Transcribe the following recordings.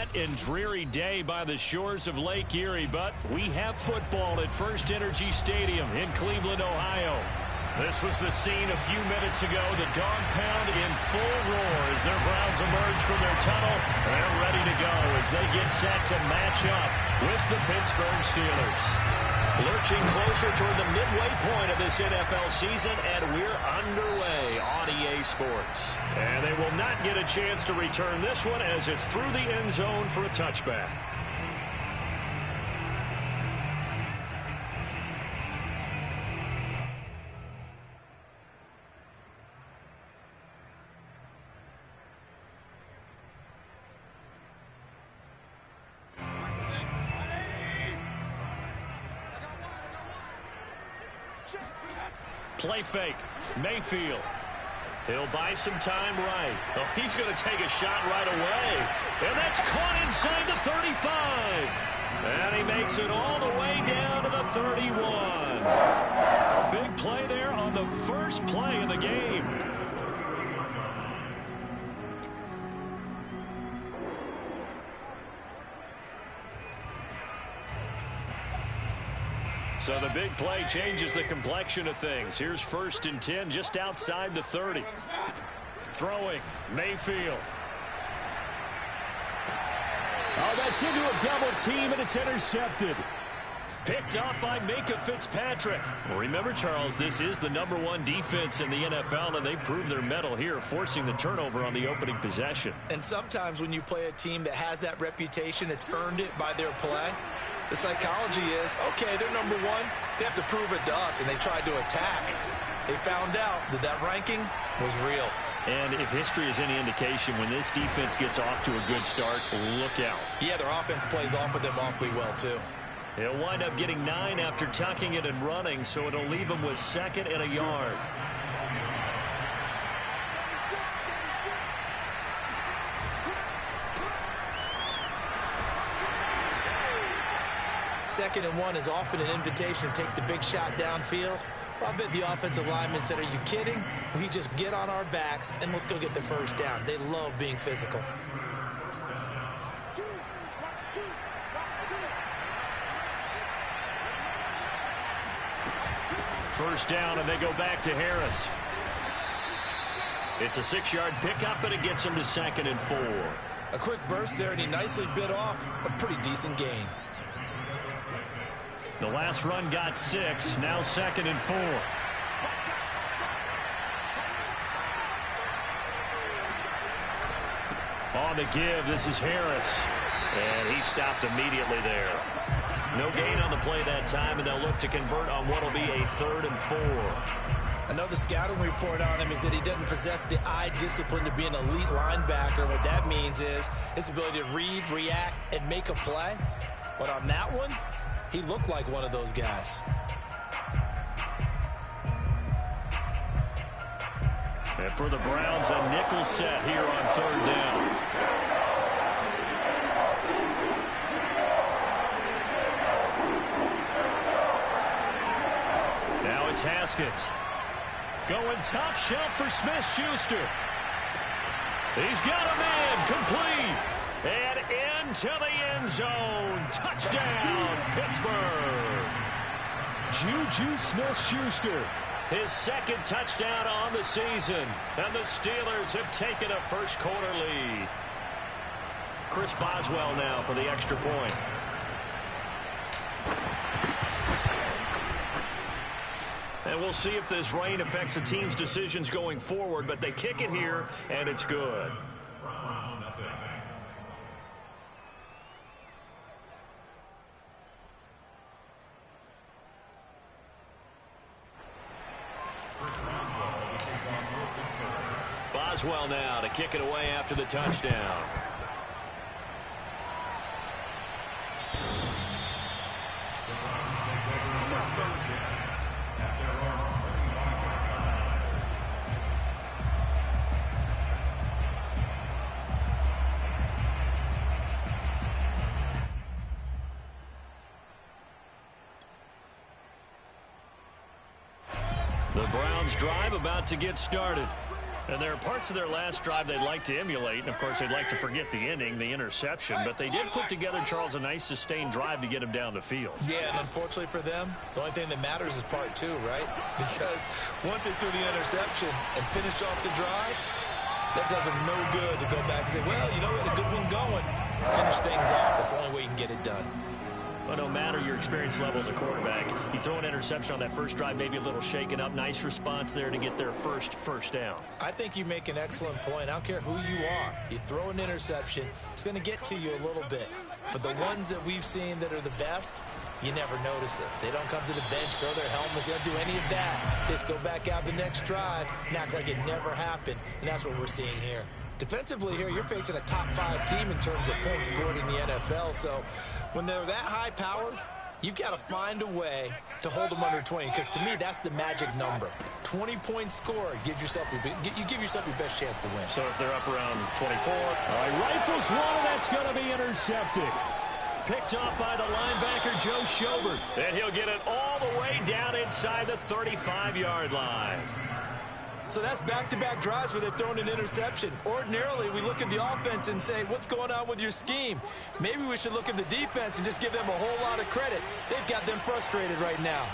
hot and dreary day by the shores of Lake Erie, but we have football at First Energy Stadium in Cleveland, Ohio. This was the scene a few minutes ago. The dog pound in full roar as their Browns emerge from their tunnel. They're ready to go as they get set to match up with the Pittsburgh Steelers. Lurching closer toward the midway point of this NFL season, and we're underway on EA Sports. And they will not get a chance to return this one as it's through the end zone for a touchback. Play fake. Mayfield. He'll buy some time right. Oh, he's going to take a shot right away. And that's caught inside the 35. And he makes it all the way down to the 31. Big play there on the first play of the game. So the big play changes the complexion of things. Here's 1st and 10 just outside the 30. Throwing, Mayfield. Oh, that's into a double team, and it's intercepted. Picked up by Minka Fitzpatrick. Remember, Charles, this is the #1 defense in the NFL, and they proved their mettle here, forcing the turnover on the opening possession. And sometimes when you play a team that has that reputation, it's earned it by their play. The psychology is, okay, they're #1. They have to prove it to us, and they tried to attack. They found out that that ranking was real. And if history is any indication, when this defense gets off to a good start, look out. Yeah, their offense plays off of them awfully well, too. He'll wind up getting 9 after tucking it and running, so it'll leave him with 2nd and a yard. Second and 1 is often an invitation to take the big shot downfield. Well, I bet the offensive linemen said, are you kidding? We just get on our backs and let's go get the first down. They love being physical. First down, and they go back to Harris. It's a 6-yard pickup, and it gets him to 2nd and 4. A quick burst there, and he nicely bit off a pretty decent gain. The last run got 6, now 2nd and 4. On the give, this is Harris. And he stopped immediately there. No gain on the play that time, and they'll look to convert on what will be a 3rd and 4. I know the scouting report on him is that he doesn't possess the eye discipline to be an elite linebacker. What that means is his ability to read, react, and make a play. But on that one, he looked like one of those guys. And for the Browns, a nickel set here on 3rd down. Now it's Haskins. Going top shelf for Smith-Schuster. He's got a man complete. And into the end zone. Touchdown, Pittsburgh. Juju Smith-Schuster. His 2nd touchdown on the season. And the Steelers have taken a first-quarter lead. Chris Boswell now for the extra point. And we'll see if this rain affects the team's decisions going forward, but they kick it here, and it's good. Boswell now to kick it away after the touchdown. The Browns drive about to get started. And there are parts of their last drive they'd like to emulate, and of course they'd like to forget the inning, the interception, but they did put together, Charles, a nice sustained drive to get him down the field. Yeah, and unfortunately for them, the only thing that matters is part two, right? Because once they threw the interception and finished off the drive, that does them no good to go back and say, well, you know, we had a good one going. Finish things off. That's the only way you can get it done. But no matter your experience level as a quarterback, you throw an interception on that first drive, maybe a little shaken up. Nice response there to get their first down. I think you make an excellent point. I don't care who you are. You throw an interception, it's going to get to you a little bit. But the ones that we've seen that are the best, you never notice it. They don't come to the bench, throw their helmets. They don't do any of that. They just go back out the next drive and act like it never happened. And that's what we're seeing here. Defensively here, you're facing a top 5 team in terms of points scored in the NFL. So when they're that high powered, you've got to find a way to hold them under 20. Because to me, that's the magic number. 20 points scored you give yourself your best chance to win. So if they're up around 24. All right, rifles one, that's going to be intercepted. Picked off by the linebacker, Joe Schobert. And he'll get it all the way down inside the 35-yard line. So that's back-to-back drives where they've thrown an interception. Ordinarily, we look at the offense and say, what's going on with your scheme? Maybe we should look at the defense and just give them a whole lot of credit. They've got them frustrated right now.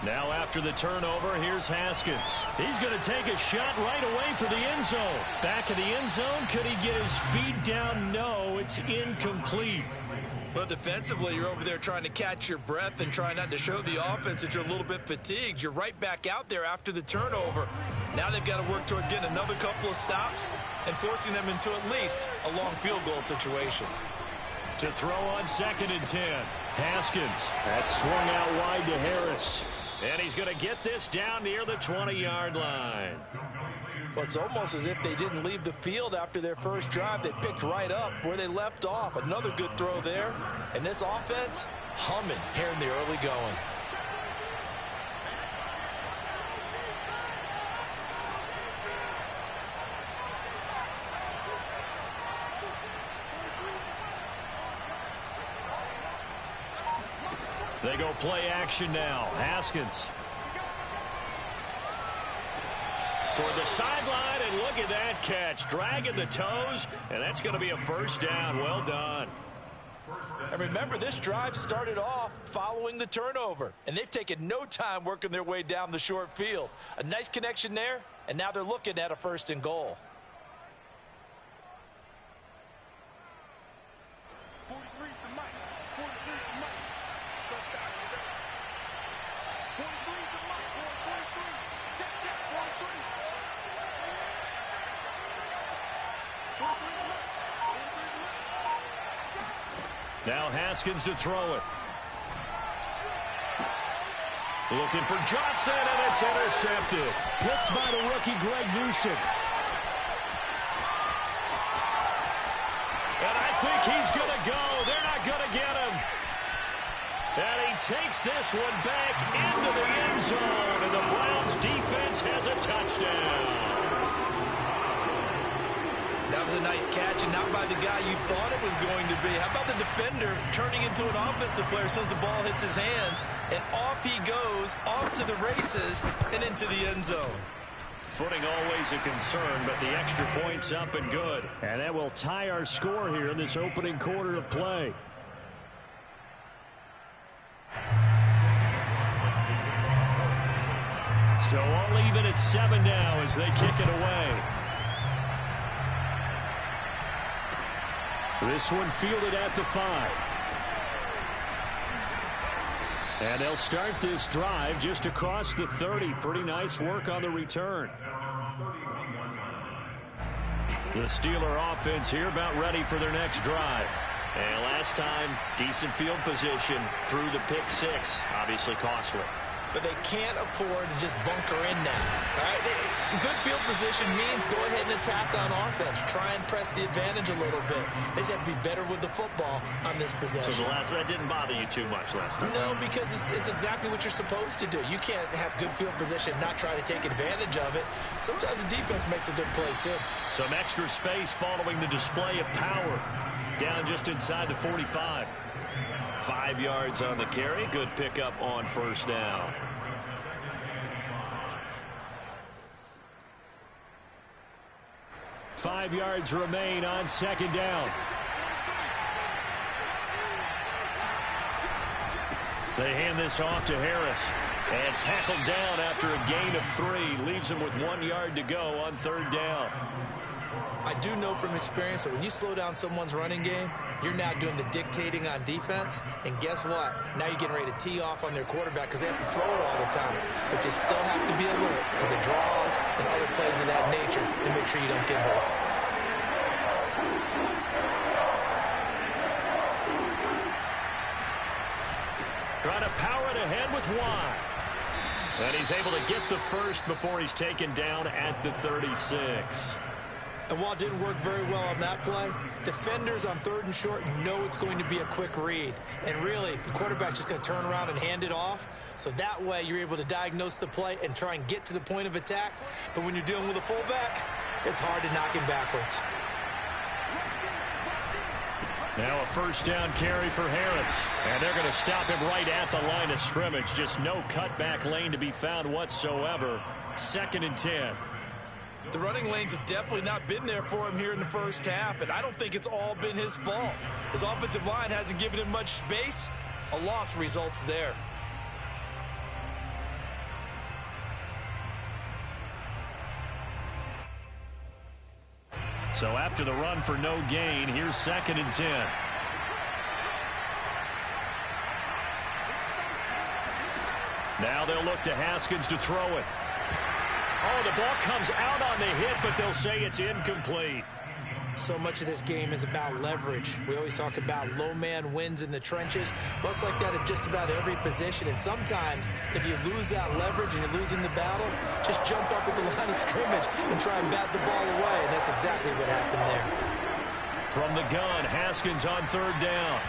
Now after the turnover, here's Haskins. He's going to take a shot right away for the end zone. Back of the end zone, could he get his feet down? No, it's incomplete. Well, defensively, you're over there trying to catch your breath and try not to show the offense that you're a little bit fatigued. You're right back out there after the turnover. Now they've got to work towards getting another couple of stops and forcing them into at least a long field goal situation. To throw on 2nd and 10. Haskins. That's swung out wide to Harris. And he's going to get this down near the 20-yard line. Well, it's almost as if they didn't leave the field after their first drive. They picked right up where they left off. Another good throw there. And this offense, humming here in the early going. They go play action now. Haskins. Toward the sideline, and look at that catch. Dragging the toes, and that's going to be a first down. Well done. And remember, this drive started off following the turnover, and they've taken no time working their way down the short field. A nice connection there, and now they're looking at a 1st and goal. 43 is the mic. 43 is the mic. Touchdown. 43 is the mic. 43. Check, 43. 43 is the mic. Now Haskins to throw it. Looking for Johnson, and it's intercepted. Picked by the rookie Greg Newsom. And I think he's going to go. They're not going to get him. And he takes this one back into the end zone, and the Browns defense has a touchdown. That was a nice catch, and not by the guy you thought it was going to be. How about the defender turning into an offensive player as soon as the ball hits his hands, and off he goes, off to the races, and into the end zone. Footing always a concern, but the extra point's up and good. And that will tie our score here in this opening quarter of play. So all even at 7 now as they kick it away. This one fielded at the 5. And they'll start this drive just across the 30. Pretty nice work on the return. The Steeler offense here about ready for their next drive. And last time, decent field position through the pick 6. Obviously costly. But they can't afford to just bunker in now. All right? Good field position means go ahead and attack on offense. Try and press the advantage a little bit. They just have to be better with the football on this possession. So that didn't bother you too much last time? No, because it's exactly what you're supposed to do. You can't have good field position and not try to take advantage of it. Sometimes the defense makes a good play, too. Some extra space following the display of power. down just inside the 45. 5 yards on the carry. Good pickup on first down. Five yards remain on second down. They hand this off to Harris. And tackled down after a gain of 3. Leaves him with 1 yard to go on third down. I do know from experience that when you slow down someone's running game, you're now doing the dictating on defense. And guess what? Now you're getting ready to tee off on their quarterback because they have to throw it all the time. But you still have to be alert for the draws and other plays of that nature to make sure you don't get hurt. Trying to power it ahead with Watt. And he's able to get the first before he's taken down at the 36. And while it didn't work very well on that play, defenders on third and short know it's going to be a quick read. And really, the quarterback's just going to turn around and hand it off. So that way, you're able to diagnose the play and try and get to the point of attack. But when you're dealing with a fullback, it's hard to knock him backwards. Now a first down carry for Harris. And they're going to stop him right at the line of scrimmage. Just no cutback lane to be found whatsoever. 2nd and 10. The running lanes have definitely not been there for him here in the first half, and I don't think it's all been his fault. His offensive line hasn't given him much space. A loss results there. So after the run for no gain, here's 2nd and 10. Now they'll look to Haskins to throw it. Oh, the ball comes out on the hit, but they'll say it's incomplete. So much of this game is about leverage. We always talk about low man wins in the trenches. Well, it's like that at just about every position. And sometimes, if you lose that leverage and you're losing the battle, just jump up at the line of scrimmage and try and bat the ball away. And that's exactly what happened there. From the gun, Haskins on third down.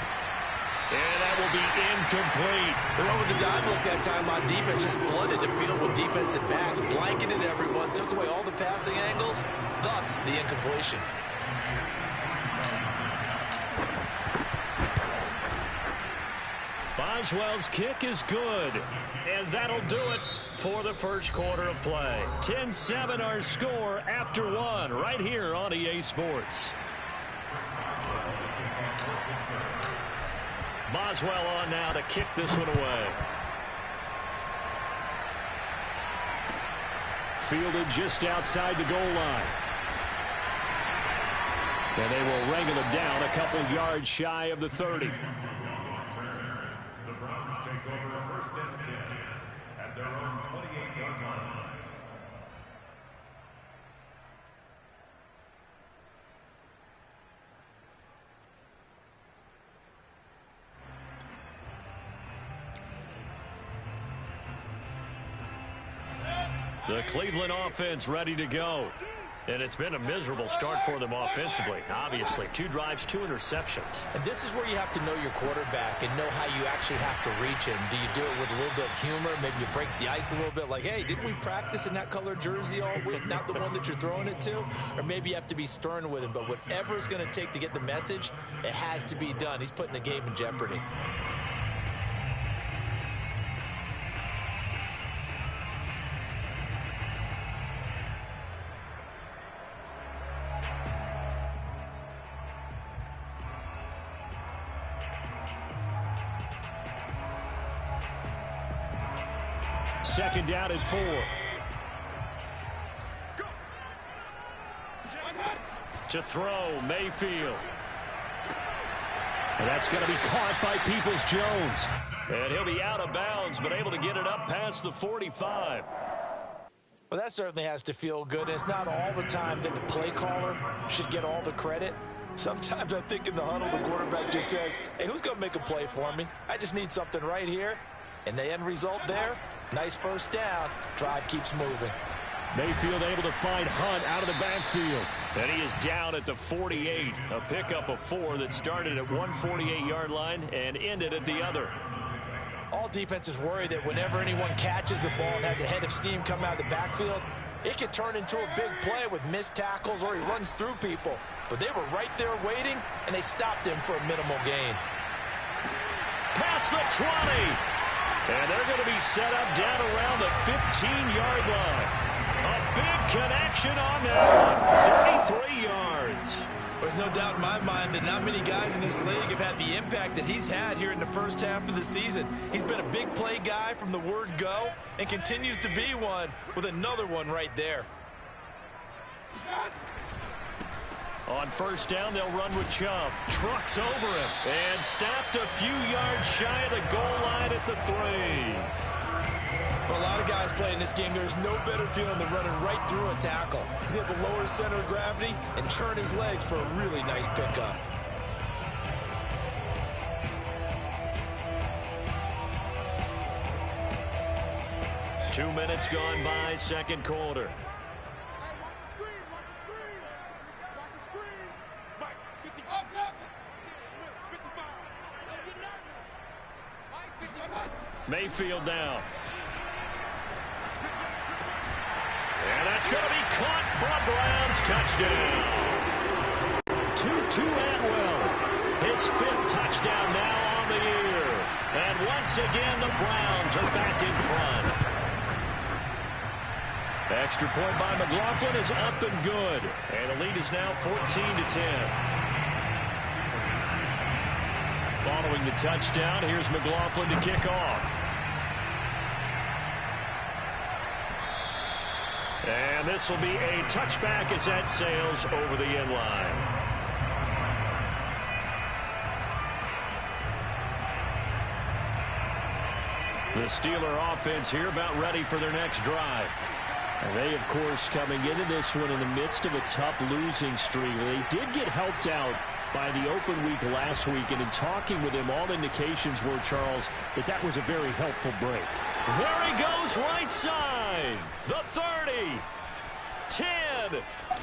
And that will be incomplete. They went with the dive look that time on defense, just flooded the field with defensive backs, blanketed everyone, took away all the passing angles, thus the incompletion. Boswell's kick is good. And that'll do it for the first quarter of play. 10-7 our score after 1 right here on EA Sports. Boswell on now to kick this one away. Fielded just outside the goal line. And they will wrangle him down a couple yards shy of the 30. The Browns take over a 1st and 10 at their own 28-yard line. The Cleveland offense ready to go. And it's been a miserable start for them offensively. Obviously, 2 drives, 2 interceptions. And this is where you have to know your quarterback and know how you actually have to reach him. Do you do it with a little bit of humor? Maybe you break the ice a little bit like, hey, didn't we practice in that color jersey all week, not the one that you're throwing it to? Or maybe you have to be stern with him. But whatever it's going to take to get the message, it has to be done. He's putting the game in jeopardy. Second down and 4. To throw, Mayfield. And that's going to be caught by Peoples-Jones. And he'll be out of bounds, but able to get it up past the 45. Well, that certainly has to feel good. And it's not all the time that the play caller should get all the credit. Sometimes I think in the huddle, the quarterback just says, hey, who's going to make a play for me? I just need something right here. And the end result there, nice first down. Drive keeps moving. Mayfield able to find Hunt out of the backfield. And he is down at the 48. A pickup of 4 that started at 148-yard line and ended at the other. All defenses worry that whenever anyone catches the ball and has a head of steam come out of the backfield, it could turn into a big play with missed tackles or he runs through people. But they were right there waiting, and they stopped him for a minimal gain. Past the 20. And they're going to be set up down around the 15-yard line. A big connection on that one. 33 yards. There's no doubt in my mind that not many guys in this league have had the impact that he's had here in the first half of the season. He's been a big play guy from the word go and continues to be one with another one right there. On first down, they'll run with Chubb. Trucks over him and stopped a few yards shy of the goal line at the 3. For a lot of guys playing this game, there's no better feeling than running right through a tackle. He's able to lower his center of gravity and churn his legs for a really nice pickup. Two minutes gone by, second quarter. Mayfield down. And that's going to be caught for a Browns touchdown. Tutu Atwell, his 5th touchdown now on the year. And once again, the Browns are back in front. Extra point by McLaughlin is up and good. And the lead is now 14-10. Following the touchdown, here's McLaughlin to kick off. And this will be a touchback as that sails over the end line. The Steeler offense here about ready for their next drive. And they, of course, coming into this one in the midst of a tough losing streak. They did get helped out by the open week last week, and in talking with him, all indications were, Charles, that was a very helpful break. There he goes, right side. The 30, 10,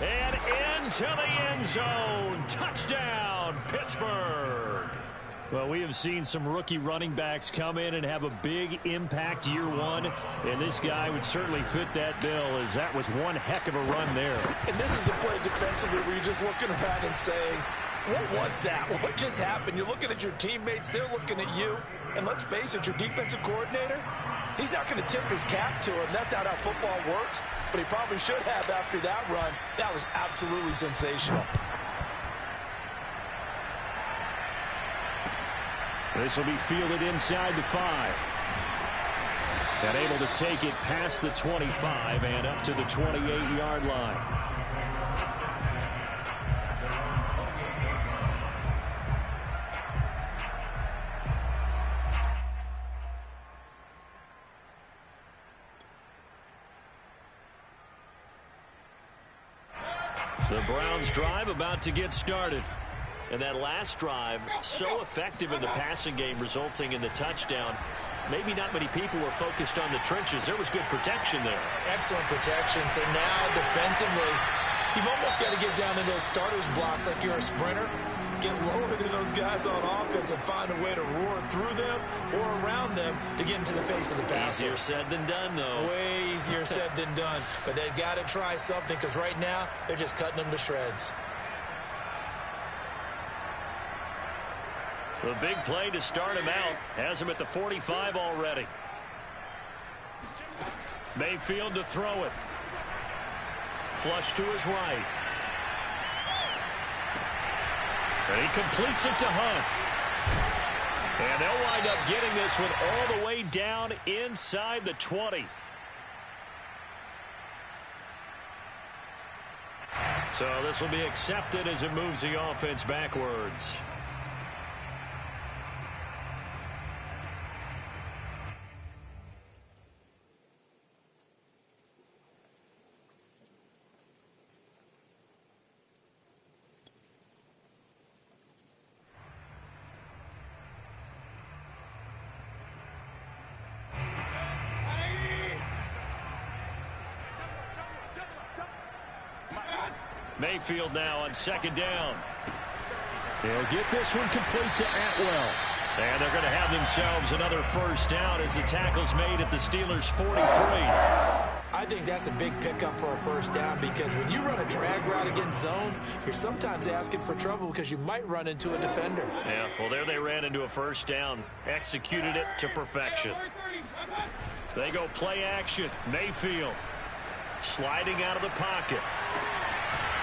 and into the end zone. Touchdown, Pittsburgh. Well, we have seen some rookie running backs come in and have a big impact year one, and this guy would certainly fit that bill, as that was one heck of a run there. And this is a play defensively where you're just looking around and saying, what was that? What just happened? You're looking at your teammates, they're looking at you, and let's face it, your defensive coordinator, he's not going to tip his cap to him. That's not how football works, but he probably should have after that run. That was absolutely sensational. This will be fielded inside the 5. And able to take it past the 25 and up to the 28-yard line. The Browns drive about to get started. And that last drive, so effective in the passing game, resulting in the touchdown. Maybe not many people were focused on the trenches. There was good protection there. Excellent protection. So now defensively, you've almost got to get down to those starters blocks like you're a sprinter. Get lower than those guys on offense and find a way to roar through them or around them to get into the face of the passer. Easier said than done, though. Way easier said than done. But they've got to try something, because right now they're just cutting them to shreds. The big play to start him out has him at the 45 already. Mayfield to throw it. Flush to his right. And he completes it to Hunt. And they'll wind up getting this one all the way down inside the 20. So this will be accepted as it moves the offense backwards. Mayfield now on second down. They'll get this one complete to Atwell. And they're going to have themselves another first down as the tackle's made at the Steelers' 43. I think that's a big pickup for a first down because when you run a drag route against zone, you're sometimes asking for trouble because you might run into a defender. Yeah, well, there they ran into a first down. Executed it to perfection. They go play action. Mayfield sliding out of the pocket.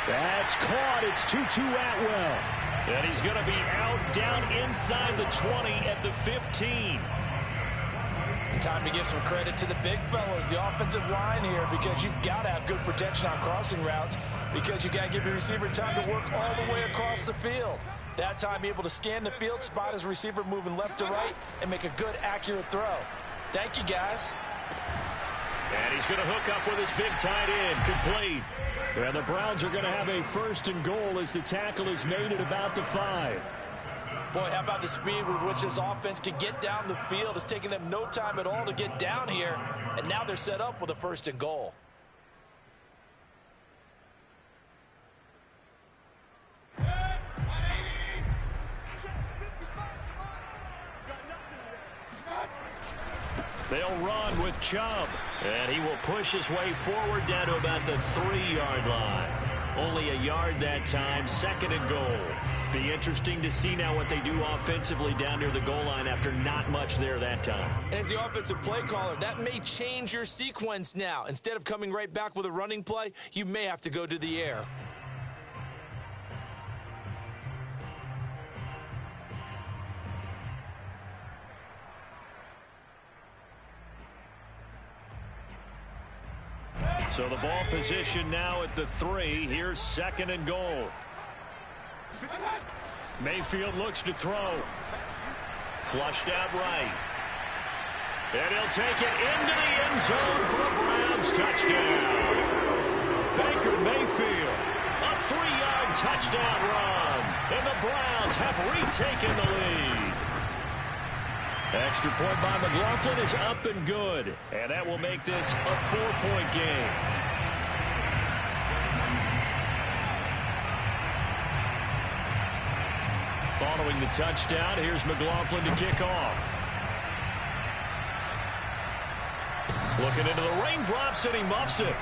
That's caught. It's Tutu Atwell. And he's going to be out down inside the 20 at the 15. Time to give some credit to the big fellas, the offensive line here, because you've got to have good protection on crossing routes because you got to give your receiver time to work all the way across the field. That time able to scan the field, spot his receiver moving left to right, and make a good, accurate throw. Thank you, guys. And he's going to hook up with his big tight end, complete. And the Browns are going to have a first and goal as the tackle is made at about the 5. Boy, how about the speed with which this offense can get down the field? It's taking them no time at all to get down here, and now they're set up with a first and goal. They'll run with Chubb, and he will push his way forward down to about the 3-yard line. Only a yard that time, second and goal. Be interesting to see now what they do offensively down near the goal line after not much there that time. As the offensive play caller, that may change your sequence now. Instead of coming right back with a running play, you may have to go to the air. So the ball position now at the 3. Here's second and goal. Mayfield looks to throw. Flushed out right. And he'll take it into the end zone for a Browns touchdown. Baker Mayfield, a 3-yard touchdown run. And the Browns have retaken the lead. Extra point by McLaughlin is up and good. And that will make this a 4-point game. Following the touchdown, here's McLaughlin to kick off. Looking into the raindrops, and he muffs it.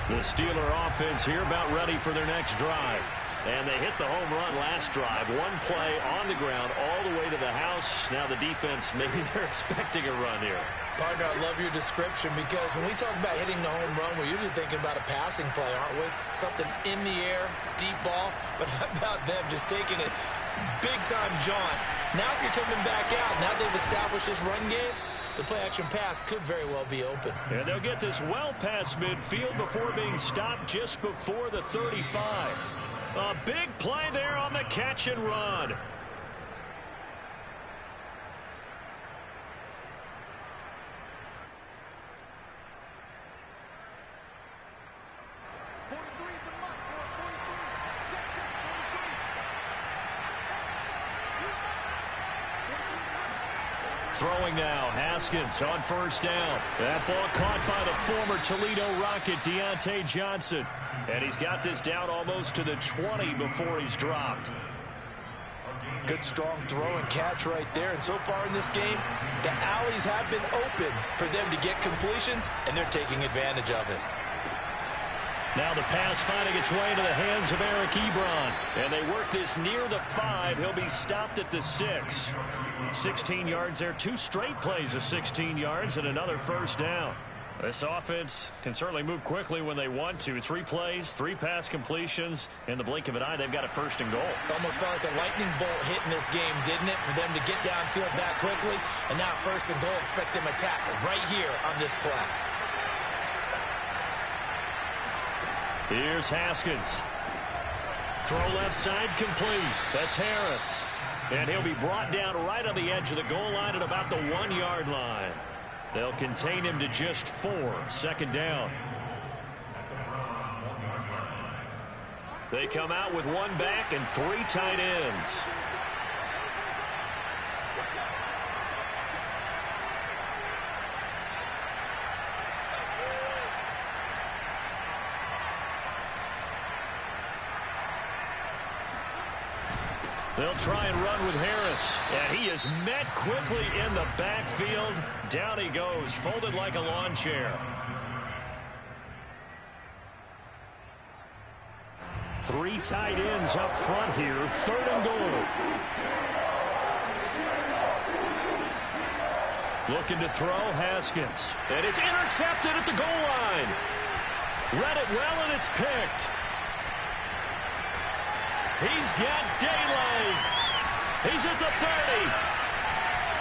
The Steeler offense here about ready for their next drive. And they hit the home run last drive. One play on the ground all the way to the house. Now the defense, maybe they're expecting a run here. Partner, I love your description because when we talk about hitting the home run, we're usually thinking about a passing play, aren't we? Something in the air, deep ball. But how about them just taking it big-time jaunt? Now if you're coming back out, now they've established this run game, the play-action pass could very well be open. And they'll get this well past midfield before being stopped just before the 35. A big play there on the catch and run. Throwing now, Haskins on first down. That ball caught by the former Toledo Rocket, Deontay Johnson. And he's got this down almost to the 20 before he's dropped. Good, strong throw and catch right there. And so far in this game, the alleys have been open for them to get completions, and they're taking advantage of it. Now the pass finding its way into the hands of Eric Ebron. And they work this near the 5. He'll be stopped at the 6. 16 yards there. 2 straight plays of 16 yards and another first down. This offense can certainly move quickly when they want to. 3 plays, 3 pass completions. In the blink of an eye, they've got a first and goal. Almost felt like a lightning bolt hit in this game, didn't it? For them to get downfield that quickly. And now first and goal, expect them to tackle right here on this play. Here's Haskins. Throw left side complete. That's Harris. And he'll be brought down right on the edge of the goal line at about the 1-yard line. They'll contain him to just 4. Second down. They come out with 1 back and 3 tight ends. They'll try and run with Harris. And he is met quickly in the backfield. Down he goes, folded like a lawn chair. 3 tight ends up front here. 3rd and goal. Looking to throw, Haskins. And it's intercepted at the goal line. Read it well, and it's picked. He's got daylight. He's at the 30.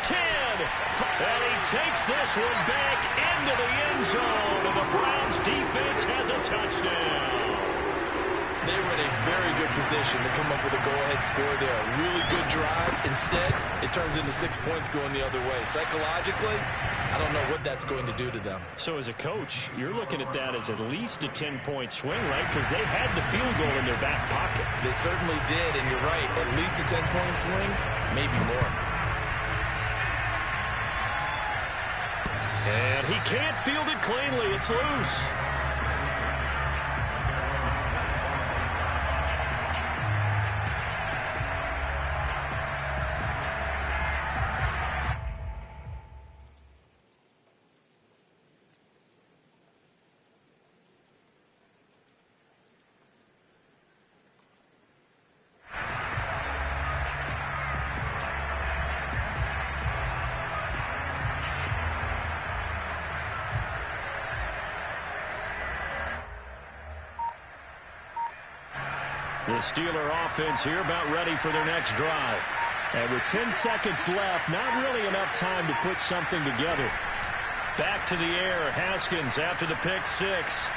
10. And he takes this one back into the end zone. And the Browns defense has a touchdown. They were in a very good position to come up with a go-ahead score there. A really good drive. Instead, it turns into 6 points going the other way. Psychologically, I don't know what that's going to do to them. So as a coach, you're looking at that as at least a 10-point swing, right? Because they had the field goal in their back pocket. They certainly did, and you're right. At least a 10-point swing, maybe more. And he can't field it cleanly. It's loose. The Steeler offense here about ready for their next drive. And with 10 seconds left, not really enough time to put something together. Back to the air, Haskins after the pick 6.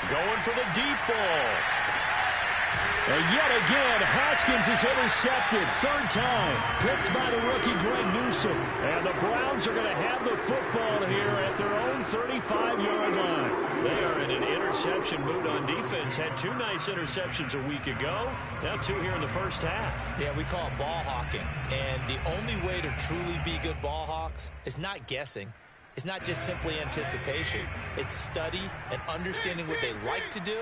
Going for the deep ball. And yet again, Haskins is intercepted. 3rd time. Picked by the rookie Greg Newsome. And the Browns are going to have the football here at their own 35-yard line. They are in an interception mood on defense. Had 2 nice interceptions a week ago. Now 2 here in the first half. Yeah, we call it ball hawking. And the only way to truly be good ball hawks is not guessing. It's not just simply anticipation. It's study and understanding what they like to do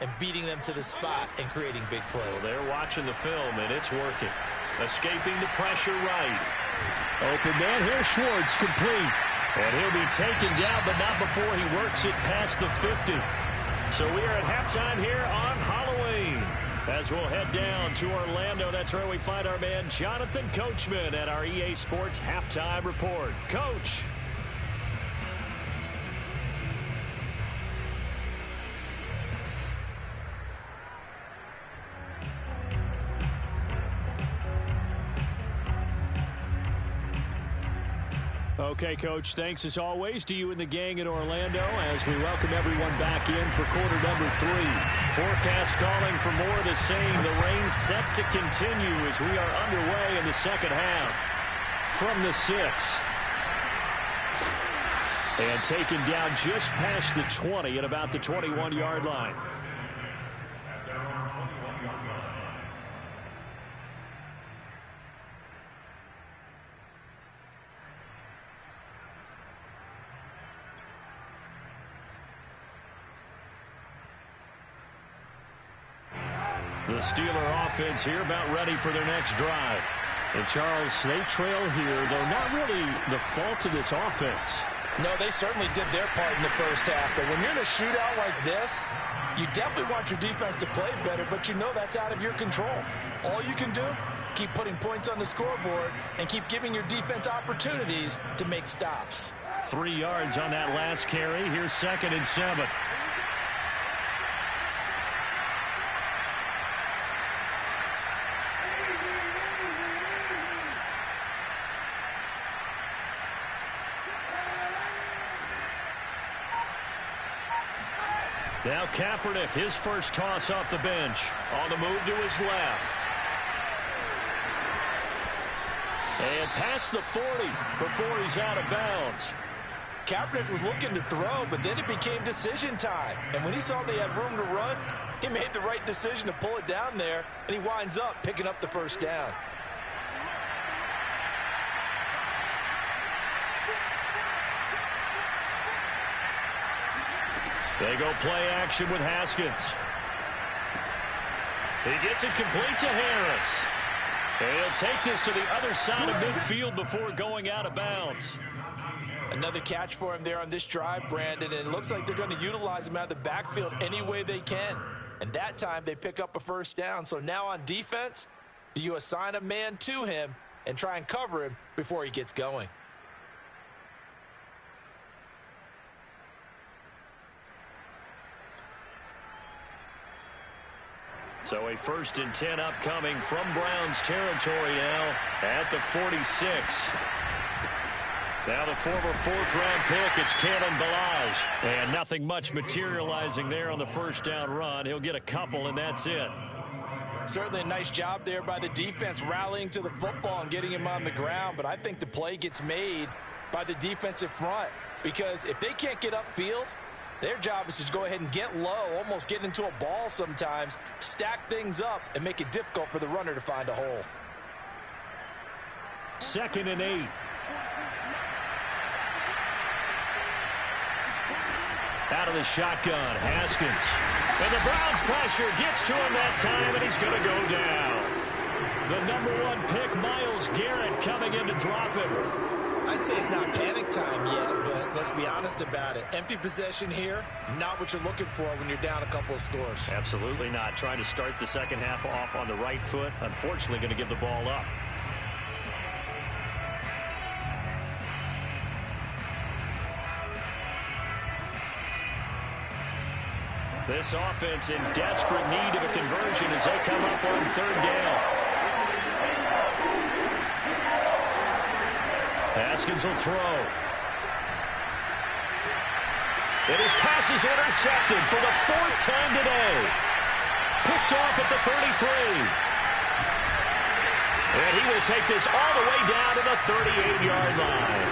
and beating them to the spot and creating big plays. Well, they're watching the film, and it's working. Escaping the pressure right. Open man here, Schwartz, complete. And he'll be taken down, but not before he works it past the 50. So we are at halftime here on Halloween. As we'll head down to Orlando, that's where we find our man Jonathan Coachman at our EA Sports Halftime Report. Coach. Okay, Coach, thanks as always to you and the gang in Orlando as we welcome everyone back in for quarter number 3. Forecast calling for more of the same. The rain set to continue as we are underway in the second half. From the 6. And taken down just past the 20 at about the 21-yard line. The Steeler offense here about ready for their next drive. And Charles, they trail here, though not really the fault of this offense. No, they certainly did their part in the first half. But when you're in a shootout like this, you definitely want your defense to play better, but you know that's out of your control. All you can do, keep putting points on the scoreboard and keep giving your defense opportunities to make stops. 3 yards on that last carry. Here's 2nd and 7. Now Kaepernick, his first toss off the bench. On the move to his left. And past the 40 before he's out of bounds. Kaepernick was looking to throw, but then it became decision time. And when he saw they had room to run, he made the right decision to pull it down there, and he winds up picking up the first down. They go play action with Haskins. He gets it complete to Harris. And he'll take this to the other side of midfield before going out of bounds. Another catch for him there on this drive, Brandon, and it looks like they're going to utilize him out of the backfield any way they can. And that time they pick up a first down. So now on defense, do you assign a man to him and try and cover him before he gets going? So a 1st and 10 upcoming from Browns territory now at the 46. Now the former 4th-round pick, it's Kalen Ballage. And nothing much materializing there on the first down run. He'll get a couple, and that's it. Certainly a nice job there by the defense rallying to the football and getting him on the ground. But I think the play gets made by the defensive front, because if they can't get upfield, their job is to go ahead and get low, almost get into a ball sometimes, stack things up, and make it difficult for the runner to find a hole. 2nd and 8. Out of the shotgun, Haskins. And the Browns pressure gets to him that time, and he's going to go down. The #1 pick, Myles Garrett, coming in to drop him. I'd say it's not panic time yet, but let's be honest about it. Empty possession here, not what you're looking for when you're down a couple of scores. Absolutely not. Trying to start the second half off on the right foot. Unfortunately, going to give the ball up. This offense in desperate need of a conversion as they come up on 3rd down. Haskins will throw. And his pass is intercepted for the 4th time today. Picked off at the 33. And he will take this all the way down to the 38-yard line.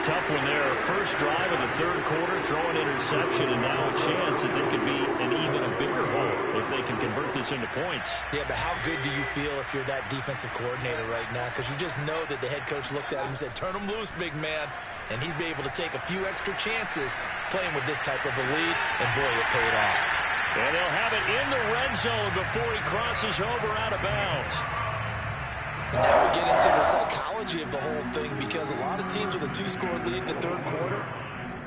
Tough one there. First drive of the 3rd quarter, throw an interception, and now a chance that there could be an even a bigger hole if they can convert this into points. Yeah, but how good do you feel if you're that defensive coordinator right now? Because you just know that the head coach looked at him and said, turn him loose, big man. And he'd be able to take a few extra chances playing with this type of a lead, and boy, it paid off. And they'll have it in the red zone before he crosses over out of bounds. And now we get into the psychology of the whole thing, because a lot of teams with a 2-score lead in the 3rd quarter,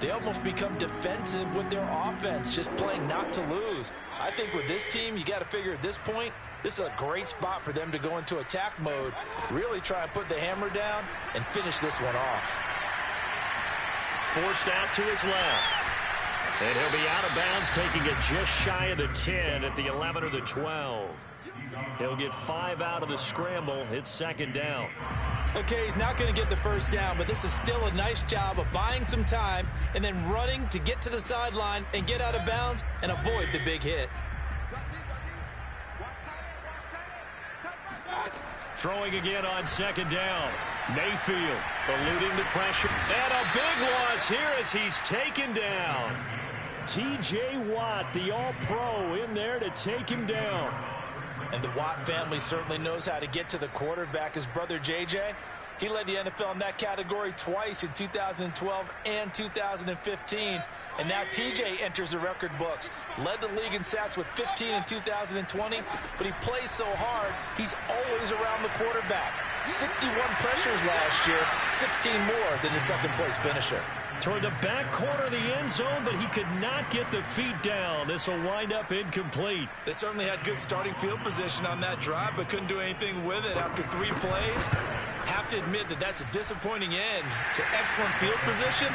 they almost become defensive with their offense, just playing not to lose. I think with this team, you got to figure at this point, this is a great spot for them to go into attack mode, really try and put the hammer down and finish this one off. Forced out to his left. And he'll be out of bounds, taking it just shy of the 10 at the 11 or the 12. He'll get 5 out of the scramble. It's 2nd down. Okay, he's not going to get the first down, but this is still a nice job of buying some time and then running to get to the sideline and get out of bounds and avoid the big hit. Throwing again on 2nd down. Mayfield eluding the pressure. And a big loss here as he's taken down. T.J. Watt, the All-Pro, in there to take him down. And the Watt family certainly knows how to get to the quarterback. His brother, J.J., he led the NFL in that category twice in 2012 and 2015. And now T.J. enters the record books. Led the league in sacks with 15 in 2020, but he plays so hard, he's always around the quarterback. 61 pressures last year, 16 more than the 2nd-place finisher. Toward the back corner of the end zone, but he could not get the feet down. This will wind up incomplete. They certainly had good starting field position on that drive, but couldn't do anything with it after 3 plays. Have to admit that that's a disappointing end to excellent field position.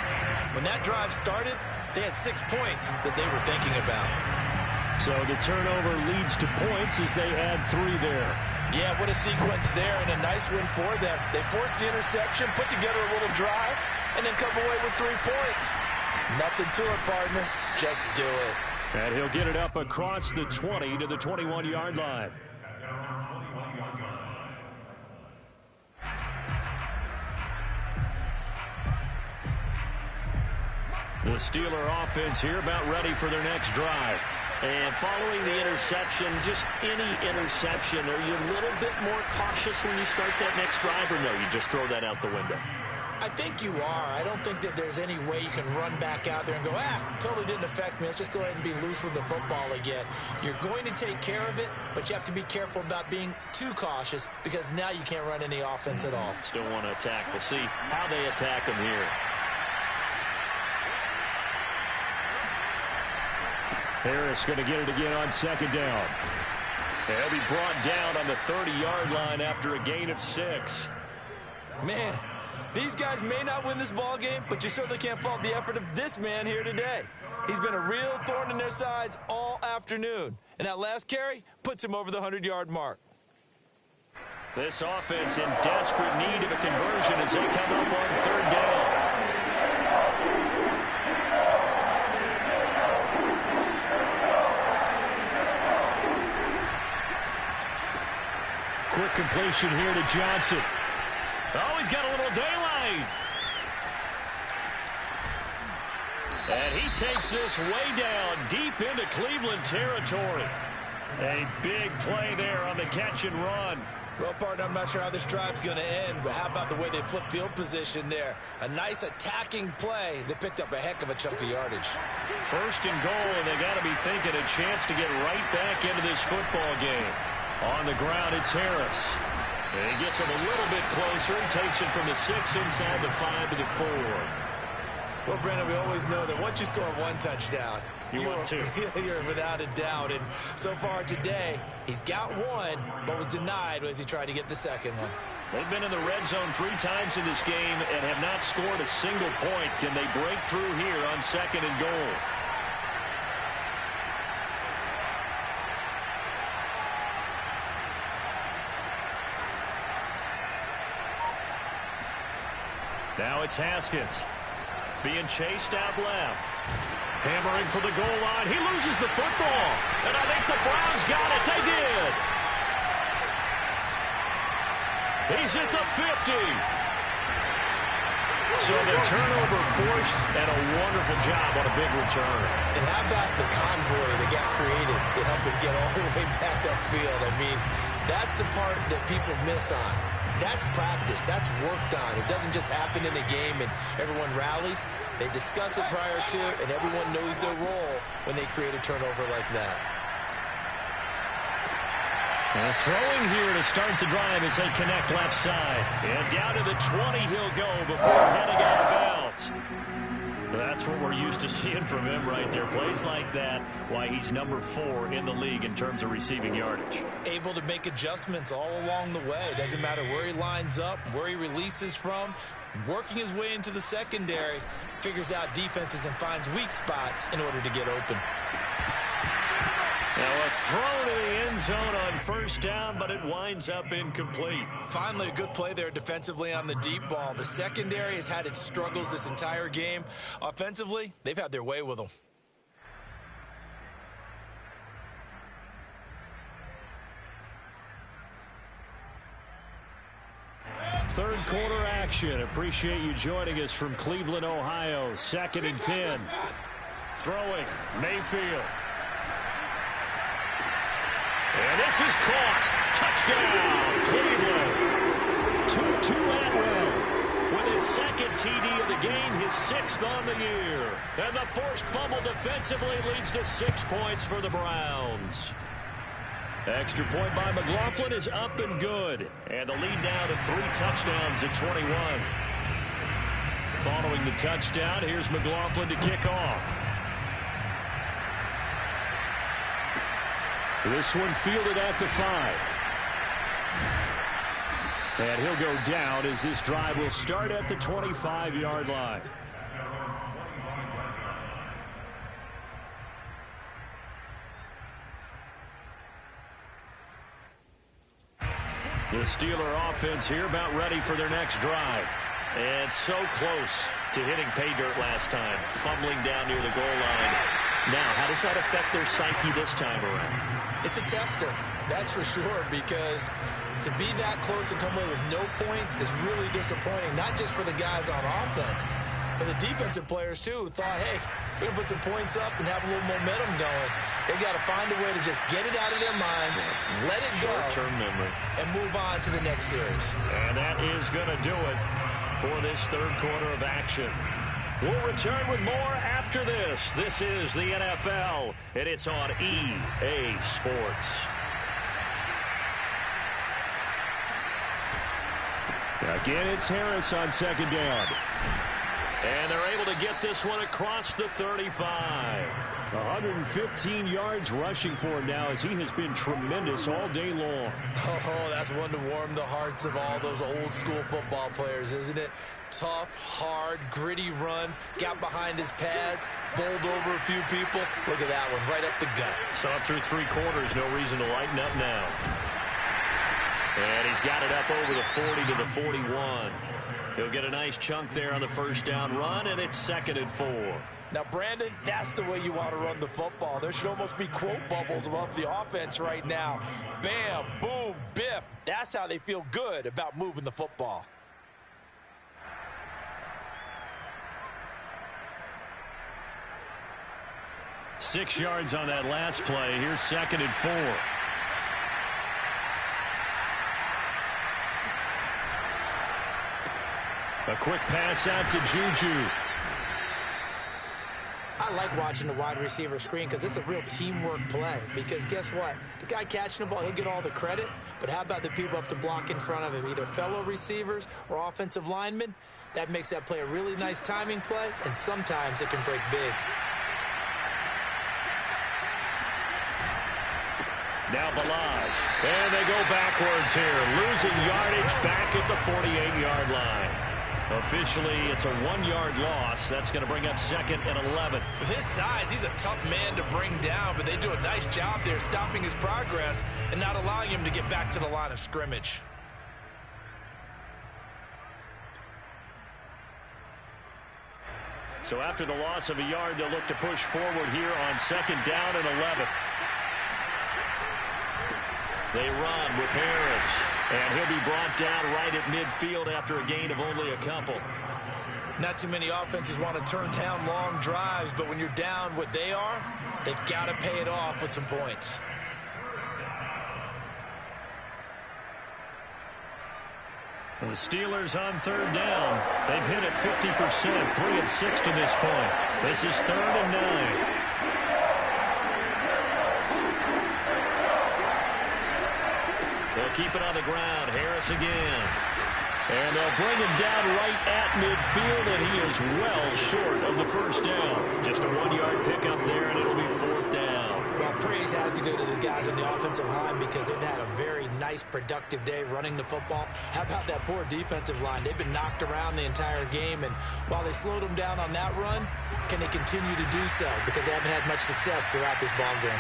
When that drive started, they had 6 points that they were thinking about. So the turnover leads to points as they add 3 there. Yeah, what a sequence there, and a nice win for them. They forced the interception, put together a little drive, and then come away with 3 points. Nothing to it, partner. Just do it. And he'll get it up across the 20 to the 21-yard line. The Steeler offense here about ready for their next drive. And following the interception, just any interception, are you a little bit more cautious when you start that next drive, or no, you just throw that out the window? I think you are. I don't think that there's any way you can run back out there and go, totally didn't affect me. Let's just go ahead and be loose with the football again. You're going to take care of it, but you have to be careful about being too cautious because now you can't run any offense at all. Still want to attack. We'll see how they attack him here. Harris going to get it again on second down. He'll be brought down on the 30-yard line after a gain of 6. Man, these guys may not win this ball game, but you certainly can't fault the effort of this man here today. He's been a real thorn in their sides all afternoon. And that last carry puts him over the 100-yard mark. This offense in desperate need of a conversion as they come up on third down. Quick completion here to Johnson. Oh, he's got a little daylight. And he takes this way down deep into Cleveland territory. A big play there on the catch and run. Well, partner, I'm not sure how this drive's going to end, but how about the way they flip field position there? A nice attacking play. They picked up a heck of a chunk of yardage. First and goal, and they got to be thinking a chance to get right back into this football game. On the ground, it's Harris. And he gets him a little bit closer. He takes it from the 6 inside the 5 to the 4. Well, Brandon, we always know that once you score one touchdown, you're without a doubt. And so far today, he's got one, but was denied as he tried to get the second one. They've been in the red zone 3 times in this game and have not scored a single point. Can they break through here on second and goal? Now it's Haskins being chased out left. Hammering for the goal line. He loses the football. And I think the Browns got it. They did. He's at the 50. So the turnover forced and a wonderful job on a big return. And how about the convoy that got created to help him get all the way back upfield? I mean, that's the part that people miss on. That's practice. That's worked on. It doesn't just happen in a game and everyone rallies. They discuss it prior to, and everyone knows their role when they create a turnover like that. And throwing here to start the drive as they connect left side. And down to the 20 he'll go before heading out of bounds. That's what we're used to seeing from him right there. Plays like that, why he's number 4 in the league in terms of receiving yardage. Able to make adjustments all along the way. Doesn't matter where he lines up, where he releases from. Working his way into the secondary. Figures out defenses and finds weak spots in order to get open. Now a throw to the end zone on first down, but it winds up incomplete. Finally, a good play there defensively on the deep ball. The secondary has had its struggles this entire game. Offensively, they've had their way with them. Third quarter action. Appreciate you joining us from Cleveland, Ohio. 2nd and 10. Throwing, Mayfield. And this is caught. Touchdown, Cleveland. Tutu Atwell with his 2nd TD of the game, his 6th on the year. And the forced fumble defensively leads to 6 points for the Browns. Extra point by McLaughlin is up and good. And the lead now to 3 touchdowns at 21. Following the touchdown, here's McLaughlin to kick off. This one fielded at the 5. And he'll go down as this drive will start at the 25-yard line. The Steeler offense here about ready for their next drive. And so close to hitting pay dirt last time. Fumbling down near the goal line. Now, how does that affect their psyche this time around? It's a tester, that's for sure, because to be that close and come away with no points is really disappointing, not just for the guys on offense, but the defensive players, too, who thought, hey, we're going to put some points up and have a little momentum going. They've got to find a way to just get it out of their minds, let it go, short-term memory, and move on to the next series. And that is going to do it for this third quarter of action. We'll return with more after this. This is the NFL, and it's on EA Sports. Again, it's Harris on second down. And they're able to get this one across the 35. 115 yards rushing for him now as he has been tremendous all day long. Oh, that's one to warm the hearts of all those old school football players, isn't it? Tough, hard, gritty run, got behind his pads, bowled over a few people. Look at that one, right up the gut. So up through 3 quarters, no reason to lighten up now. And he's got it up over the 40 to the 41. He'll get a nice chunk there on the first down run, and it's 2nd and 4. Now, Brandon, that's the way you want to run the football. There should almost be quote bubbles above the offense right now. Bam, boom, biff. That's how they feel good about moving the football. Six yards on that last play. Here's 2nd and 4. A quick pass out to Juju. I like watching the wide receiver screen because it's a real teamwork play. Because guess what? The guy catching the ball, he'll get all the credit. But how about the people up to block in front of him, either fellow receivers or offensive linemen? That makes that play a really nice timing play, and sometimes it can break big. Now Balaj. And they go backwards here. Losing yardage back at the 48-yard line. Officially, it's a 1-yard loss. That's going to bring up 2nd and 11. With his size, he's a tough man to bring down, but they do a nice job there stopping his progress and not allowing him to get back to the line of scrimmage. So after the loss of a yard, they'll look to push forward here on 2nd down and 11. They run with Harris. And he'll be brought down right at midfield after a gain of only a couple. Not too many offenses want to turn down long drives, but when you're down what they are, they've got to pay it off with some points. The Steelers on 3rd down. They've hit it 50%, 3 of 6 to this point. This is 3rd and 9. They'll keep it on the ground. Harris again. And they'll bring him down right at midfield, and he is well short of the first down. Just a 1-yard pickup there, and it'll be 4th down. Well, praise has to go to the guys on the offensive line because they've had a very nice, productive day running the football. How about that poor defensive line? They've been knocked around the entire game, and while they slowed them down on that run, can they continue to do so? Because they haven't had much success throughout this ball game.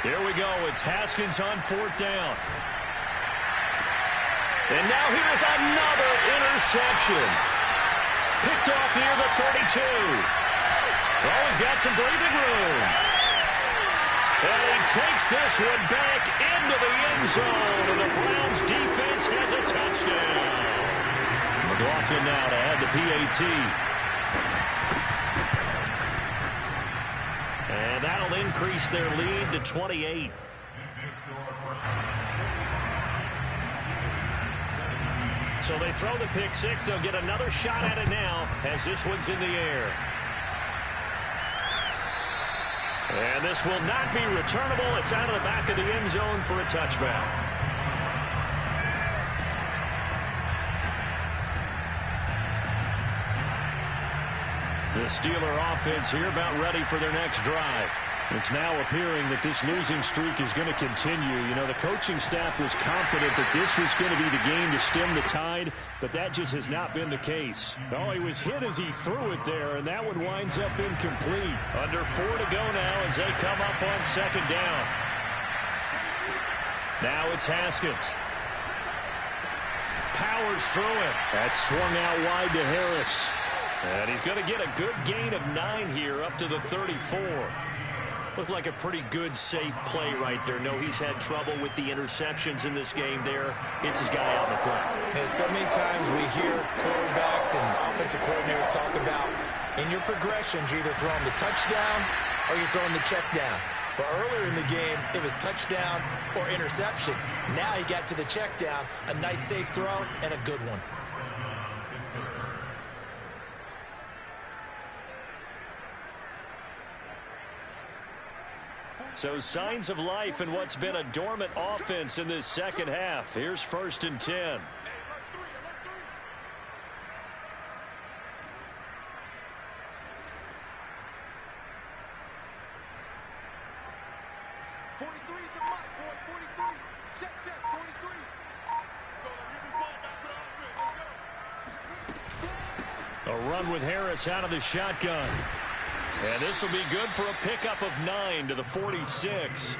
Here we go. It's Haskins on 4th down. And now here's another interception. Picked off near the 32. Well, he's got some breathing room. And he takes this one back into the end zone. And the Browns defense has a touchdown. McLaughlin now to add the PAT. And that'll increase their lead to 28. So they throw the pick six. They'll get another shot at it now as this one's in the air. And this will not be returnable. It's out of the back of the end zone for a touchback. The Steeler offense here about ready for their next drive. It's now appearing that this losing streak is going to continue. You know, the coaching staff was confident that this was going to be the game to stem the tide, but that just has not been the case. Oh, he was hit as he threw it there, and that one winds up incomplete. Under 4 to go now as they come up on 2nd down. Now it's Haskins. Powers through it. That's swung out wide to Harris. And he's going to get a good gain of 9 here up to the 34. Looked like a pretty good, safe play right there. No, he's had trouble with the interceptions in this game there. It's his guy out in the front. Yeah, so many times we hear quarterbacks and offensive coordinators talk about in your progressions, you're either throwing the touchdown or you're throwing the check down. But earlier in the game, it was touchdown or interception. Now he got to the check down, a nice safe throw, and a good one. So signs of life in what's been a dormant offense in this second half. Here's 1st and 10. A run with Harris out of the shotgun. And this will be good for a pickup of 9 to the 46.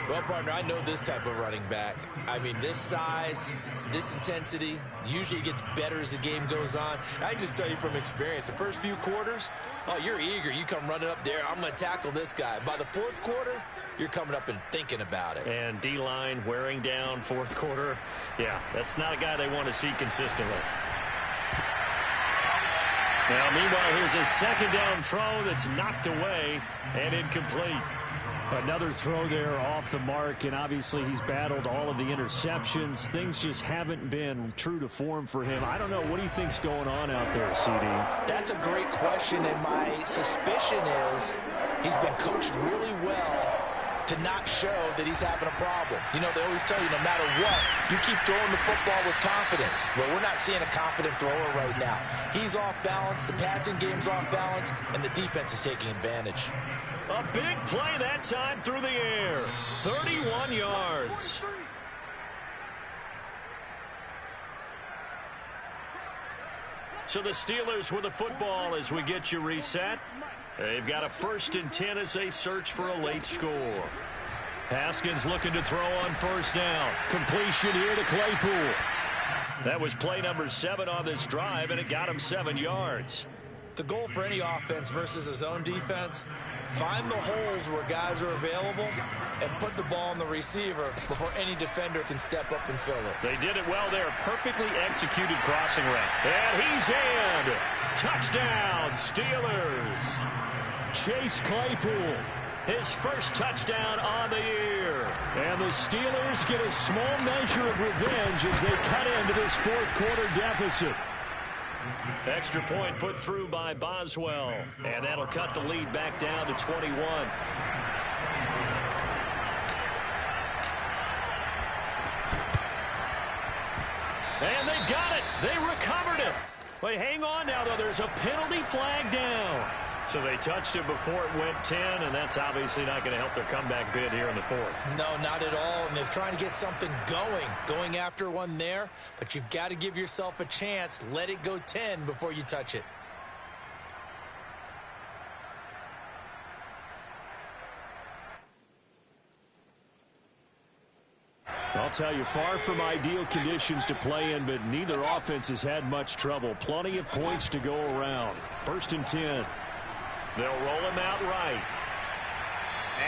Well, partner, I know this type of running back. I mean, this size, this intensity, usually gets better as the game goes on. I just tell you from experience, the first few quarters, oh, you're eager. You come running up there, I'm going to tackle this guy. By the fourth quarter, you're coming up and thinking about it. And D-line wearing down fourth quarter. Yeah, that's not a guy they want to see consistently. Now, meanwhile, here's a second down throw that's knocked away and incomplete. Another throw there off the mark, and obviously he's battled all of the interceptions. Things just haven't been true to form for him. I don't know. What do you think's going on out there, CD? That's a great question, and my suspicion is he's been coached really well to not show that he's having a problem. You know, they always tell you no matter what, you keep throwing the football with confidence. Well, we're not seeing a confident thrower right now. He's off balance, the passing game's off balance, and the defense is taking advantage. A big play that time through the air. 31 yards. So the Steelers with the football as we get you reset. They've got a 1st and 10 as they search for a late score. Haskins looking to throw on 1st down. Completion here to Claypool. That was play number 7 on this drive, and it got him 7 yards. The goal for any offense versus his own defense, find the holes where guys are available and put the ball on the receiver before any defender can step up and fill it. They did it well there. Perfectly executed crossing route. And he's in. Touchdown, Steelers. Chase Claypool, his first touchdown on the year. And the Steelers get a small measure of revenge as they cut into this fourth quarter deficit. Extra point put through by Boswell. And that'll cut the lead back down to 21. And they got it. They recovered it. But hang on now, though. There's a penalty flag down. So they touched it before it went 10, and that's obviously not going to help their comeback bid here in the fourth. No, not at all. And they're trying to get something going after one there. But you've got to give yourself a chance. Let it go 10 before you touch it. I'll tell you, far from ideal conditions to play in, but neither offense has had much trouble. Plenty of points to go around. 1st and 10. They'll roll him out right.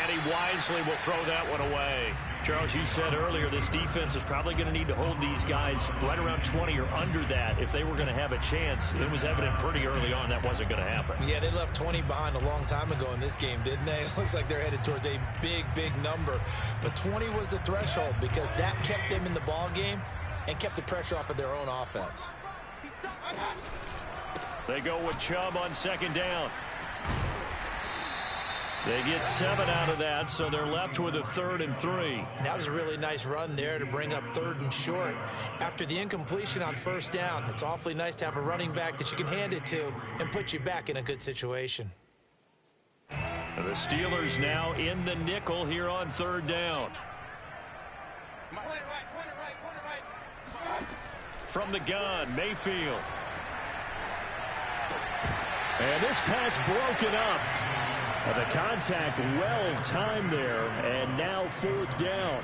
And he wisely will throw that one away. Charles, you said earlier this defense is probably going to need to hold these guys right around 20 or under that if they were going to have a chance. It was evident pretty early on that wasn't going to happen. Yeah, they left 20 behind a long time ago in this game, didn't they? It looks like they're headed towards a big number. But 20 was the threshold because that kept them in the ball game and kept the pressure off of their own offense. They go with Chubb on 2nd down. They get 7 out of that, so they're left with a 3rd and 3. That was a really nice run there to bring up 3rd and short. After the incompletion on 1st down, it's awfully nice to have a running back that you can hand it to and put you back in a good situation. And the Steelers now in the nickel here on 3rd down. From the gun, Mayfield. And this pass broken up. And the contact well timed there, and now 4th down.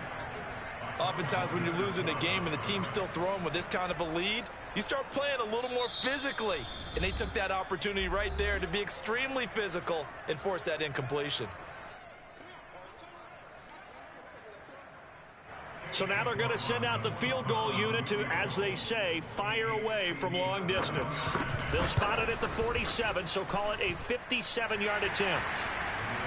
Oftentimes when you're losing a game and the team's still throwing with this kind of a lead, you start playing a little more physically. And they took that opportunity right there to be extremely physical and force that incompletion. So now they're going to send out the field goal unit to, as they say, fire away from long distance. They'll spot it at the 47, so call it a 57-yard attempt.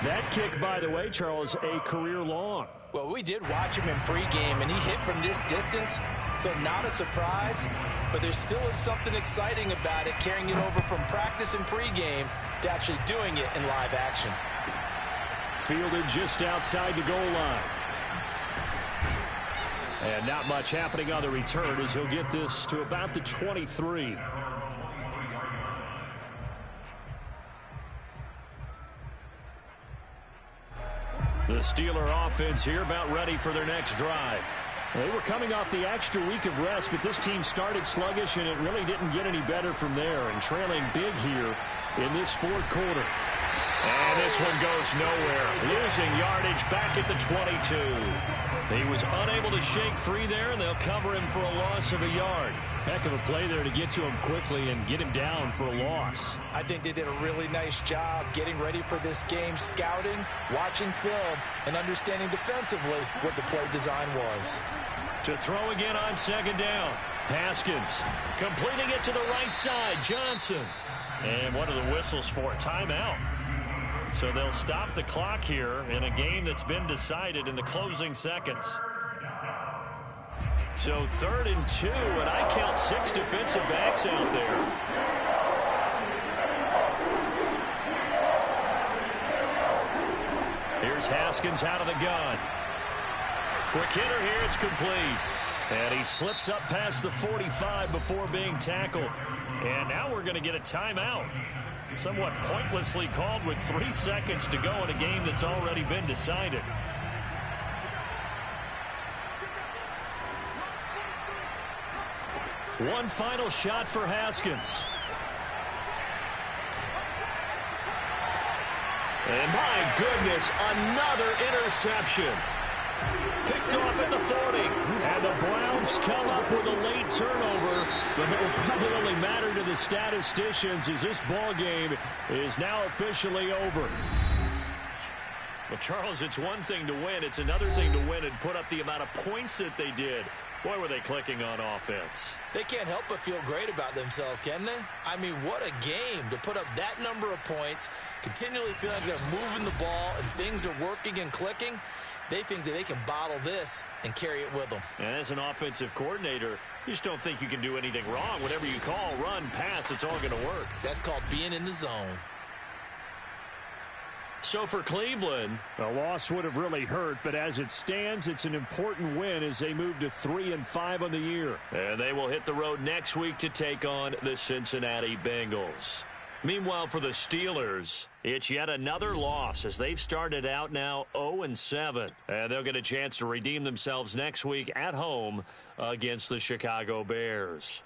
That kick, by the way, Charles, a career long. Well, we did watch him in pregame, and he hit from this distance, so not a surprise. But there still is something exciting about it, carrying it over from practice and pregame to actually doing it in live action. Fielded just outside the goal line. And not much happening on the return as he'll get this to about the 23. The Steeler offense here about ready for their next drive. They were coming off the extra week of rest, but this team started sluggish, and it really didn't get any better from there, and trailing big here in this fourth quarter. And this one goes nowhere. Losing yardage back at the 22. He was unable to shake free there, and they'll cover him for a loss of a yard. Heck of a play there to get to him quickly and get him down for a loss. I think they did a really nice job getting ready for this game, scouting, watching film, and understanding defensively what the play design was. To throw again on second down. Haskins completing it to the right side. Johnson. And what are the whistles for? Timeout. So they'll stop the clock here in a game that's been decided in the closing seconds. So 3rd and 2, and I count 6 defensive backs out there. Here's Haskins out of the gun. Quick hitter here, it's complete. And he slips up past the 45 before being tackled. And now we're going to get a timeout. Somewhat pointlessly called with 3 seconds to go in a game that's already been decided. One final shot for Haskins. And my goodness, another interception. Picked off at the 40. And the Browns come up with a late turnover, but it will probably only matter to the statisticians as this ball game is now officially over. Well, Charles, it's one thing to win. It's another thing to win and put up the amount of points that they did. Boy, were they clicking on offense. They can't help but feel great about themselves, can they? I mean, what a game to put up that number of points, continually feeling like they're moving the ball and things are working and clicking. They think that they can bottle this and carry it with them. And as an offensive coordinator, you just don't think you can do anything wrong. Whatever you call, run, pass, it's all going to work. That's called being in the zone. So for Cleveland, a loss would have really hurt, but as it stands, it's an important win as they move to 3-5 on the year. And they will hit the road next week to take on the Cincinnati Bengals. Meanwhile, for the Steelers, it's yet another loss as they've started out now 0-7. And they'll get a chance to redeem themselves next week at home against the Chicago Bears.